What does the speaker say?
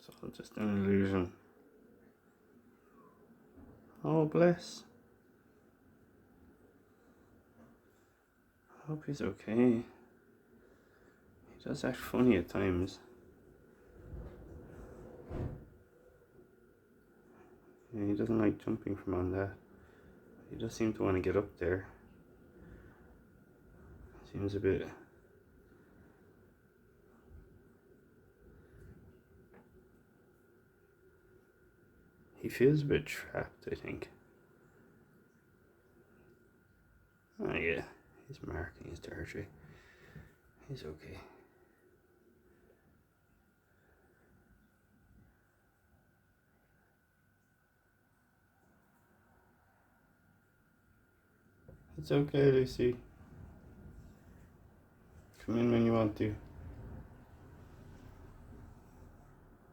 It's all just an illusion. Oh, bless. I hope he's okay. He does act funny at times. Yeah, he doesn't like jumping from on that. He does seem to want to get up there. Seems a bit... He feels a bit trapped, I think. Oh yeah, he's marking his territory. He's okay. It's okay, Lucy. Come in when you want to.